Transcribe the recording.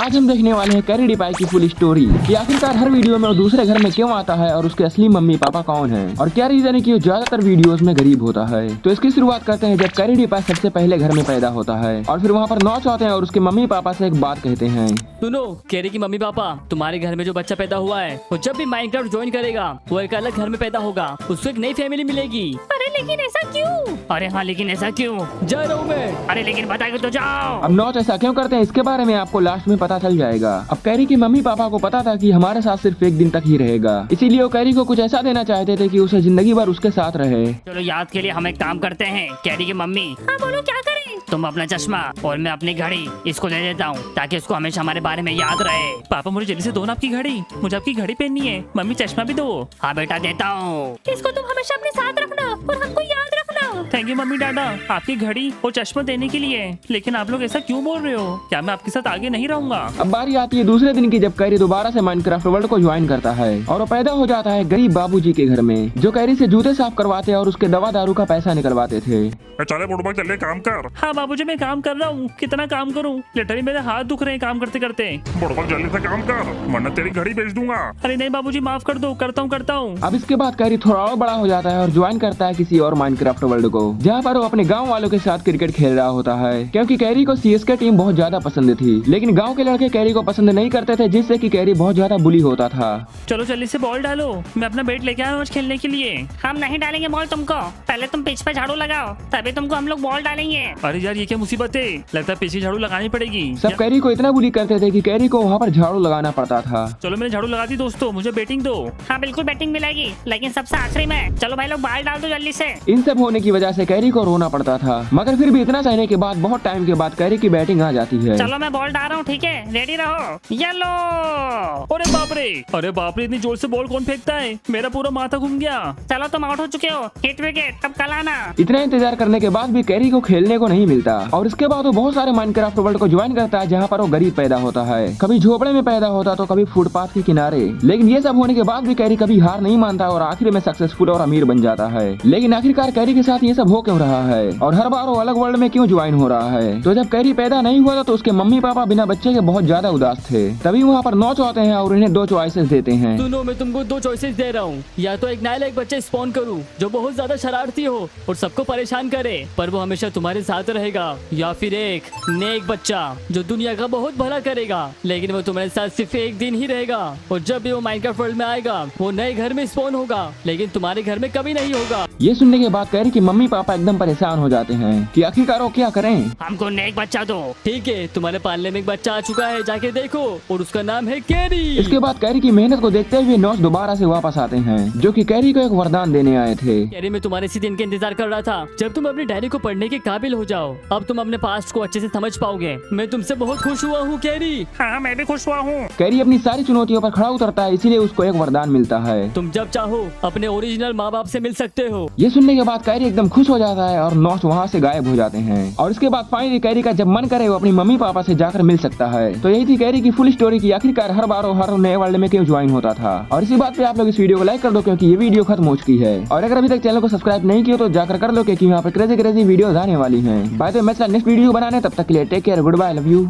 आज हम देखने वाले हैं कैरी डिपाई की फुल स्टोरी कि आखिरकार हर वीडियो में वो दूसरे घर में क्यों आता है और उसके असली मम्मी पापा कौन है और क्या रीजन है कि वो ज्यादातर वीडियोस में गरीब होता है। तो इसकी शुरुआत करते हैं जब कैरी डिपाई सबसे पहले घर में पैदा होता है और फिर वहाँ पर नॉच आते हैं और उसके मम्मी पापा से एक बात कहते हैं। सुनो कैरी की मम्मी पापा, तुम्हारे घर में जो बच्चा पैदा हुआ है वो जब भी माइनक्राफ्ट ज्वाइन करेगा वो एक अलग घर में पैदा होगा, उसको एक नई फैमिली मिलेगी। अरे लेकिन ऐसा क्यों? अरे हाँ लेकिन ऐसा क्यों? जा रहा हूँ मैं। अरे लेकिन बताइए तो जाओ। अब नॉच ऐसा क्यों करते हैं इसके बारे में आपको लास्ट में पता चल जाएगा। अब कैरी के मम्मी पापा को पता था कि हमारे साथ सिर्फ एक दिन तक ही रहेगा, इसीलिए वो कैरी को कुछ ऐसा देना चाहते थे कि उसे जिंदगी भर उसके साथ रहे। चलो याद के लिए हम एक काम करते हैं कैरी की मम्मी। हाँ बोलो क्या करें? तुम अपना चश्मा और मैं अपनी घड़ी इसको दे देता हूँ ताकि इसको हमेशा हमारे बारे में याद रहे। पापा मुझे जल्दी से दो ना आपकी घड़ी, मुझे आपकी घड़ी पहननी है। मम्मी चश्मा भी दो। हाँ बेटा देता हूँ। इसको तुम हमेशा अपने साथ रखना और हमको याद रखना। थैंक यू मम्मी डाडा आपकी घड़ी और चश्मा देने के लिए। लेकिन आप लोग ऐसा क्यों बोल रहे हो? क्या मैं आपके साथ आगे नहीं रहूंगा? अब बारी आती है दूसरे दिन की जब कैरी दोबारा से माइनक्राफ्ट वर्ल्ड को ज्वाइन करता है और वो पैदा हो जाता है गरीब बाबूजी के घर में जो कैरी से जूते साफ करवाते और उसके दवा दारू का पैसा निकलवाते थे। चले बुढ़बा चले काम कर। हाँ बाबूजी मैं काम कर रहा हूँ। कितना काम करूँ? लिटरली मेरे हाथ दुख रहे हैं काम करते करते। बुढ़बा जल्दी से काम कर वरना तेरी घड़ी बेच दूंगा। अरे नहीं बाबूजी माफ कर दो, करता हूँ। अब इसके बाद कैरी थोड़ा और बड़ा हो जाता है और ज्वाइन करता है किसी और माइनक्राफ्ट वर्ल्ड को जहाँ पर वो अपने गाँव वालों के साथ क्रिकेट खेल रहा होता है क्योंकि कैरी को सीएसके टीम बहुत ज्यादा पसंद थी, लेकिन गाँव के लड़के कैरी को पसंद नहीं करते थे जिससे कि कैरी बहुत ज्यादा बुली होता था। चलो जल्दी से बॉल डालो, मैं अपना बैट लेके आया हूँ आज खेलने के लिए। हम नहीं डालेंगे बॉल तुमको, पहले तुम पिच पे झाड़ू लगाओ तभी तुमको हम लोग बॉल डालेंगे। अरे यार ये क्या मुसीबत है, लगता है पीछे झाड़ू लगानी पड़ेगी। सब कैरी को इतना बुली करते थे कि कैरी को वहाँ पर झाड़ू लगाना पड़ता था। चलो मैंने झाड़ू लगा दी दोस्तों, मुझे बैटिंग दो। हाँ बिल्कुल बैटिंग मिलेगी लेकिन सबसे आखिरी में। चलो भाई लोग बॉल डाल दो जल्दी से। इन सब होने की वजह से कैरी को रोना पड़ता था, मगर फिर भी इतना सहने के बाद बहुत टाइम के बाद कैरी की बैटिंग आ जाती है। चलो मैं बॉल डाल रहा हूँ, ठीक है रेडी रहो। येलो। अरे बाप रे इतनी जोर से बॉल कौन फेंकता है? मेरा पूरा माथा घूम गया। चलो तुम आउट हो चुके हो, हिट विकेट तब कल आना। इतना इंतजार करने के बाद भी कैरी को खेलने को नहीं मिलता और इसके बाद वो बहुत सारे माइनक्राफ्ट वर्ल्ड को ज्वाइन करता है जहाँ पर वो गरीब पैदा होता है, कभी झोपड़े में पैदा होता तो कभी फुटपाथ के किनारे। लेकिन ये सब होने के बाद भी कैरी कभी हार नहीं मानता और आखिर में सक्सेसफुल और अमीर बन जाता है। लेकिन आखिरकार कैरी के साथ ये सब हो क्यों रहा है और हर बार वो अलग वर्ल्ड में क्यों ज्वाइन हो रहा है? तो जब कैरी पैदा नहीं हुआ था तो उसके मम्मी पापा बिना बच्चे के बहुत ज्यादा उदास थे, तभी वहाँ पर नॉच आते हैं और इन्हें दो चॉइसेस देते हैं। सुनो मैं तुमको दो चॉइसेस दे रहा हूँ, या तो एक नालायक बच्चे स्पॉन करूँ जो बहुत ज्यादा शरारती हो और सबको परेशान करे पर वो हमेशा तुम्हारे साथ रहेगा, या फिर एक नेक बच्चा जो दुनिया का बहुत भला करेगा लेकिन वो तुम्हारे साथ सिर्फ एक दिन ही रहेगा और जब भी वो माइनक्राफ्ट वर्ल्ड में आएगा वो नए घर में स्पॉन होगा लेकिन तुम्हारे घर में कभी नहीं होगा। ये सुनने के बाद कैरी के मम्मी पापा एकदम परेशान हो जाते हैं कि आखिरकार वो क्या करें। हमको नेक बच्चा दो। ठीक है तुम्हारे पालने में एक बच्चा आ चुका है, जाके देखो और उसका नाम है कैरी। इसके बाद कैरी की मेहनत को देखते हुए नॉच दोबारा से वापस आते हैं जो कि कैरी को एक वरदान देने आए थे। कैरी मैं तुम्हारे इसी दिन का इंतजार कर रहा था जब तुम अपनी डायरी को पढ़ने के काबिल हो जाओ। अब तुम अपने पास्ट को अच्छे से समझ पाओगे। मैं तुमसे बहुत खुश हुआ हूँ कैरी। हाँ मैं भी खुश हुआ हूँ। कैरी अपनी सारी चुनौतियों पर खड़ा उतरता है, इसीलिए उसको एक वरदान मिलता है। तुम जब चाहो अपने ओरिजिनल माँ बाप से मिल सकते हो। ये सुनने के बाद कैरी एकदम खुश हो जाता है और नॉच वहाँ से गायब हो जाते हैं और इसके बाद फाइनली कैरी का जब मन करे वो अपनी मम्मी पापा से जाकर मिल सकता है। तो यही थी कैरी की फुल स्टोरी की आखिरकार हर बार हर नए वर्ल्ड में क्यों ज्वाइन होता था। और इसी बात पे आप लोग इस वीडियो को लाइक कर दो क्योंकि ये वीडियो खत्म हो चुकी है और अगर अभी तक चैनल को सब्सक्राइब नहीं किया तो जाकर कर लो क्योंकि यहाँ पे क्रेजी वीडियो आने वाली है। बाय द वे मैं नेक्स्ट वीडियो बनाने, तब तक के लिए take care, good bye, love you.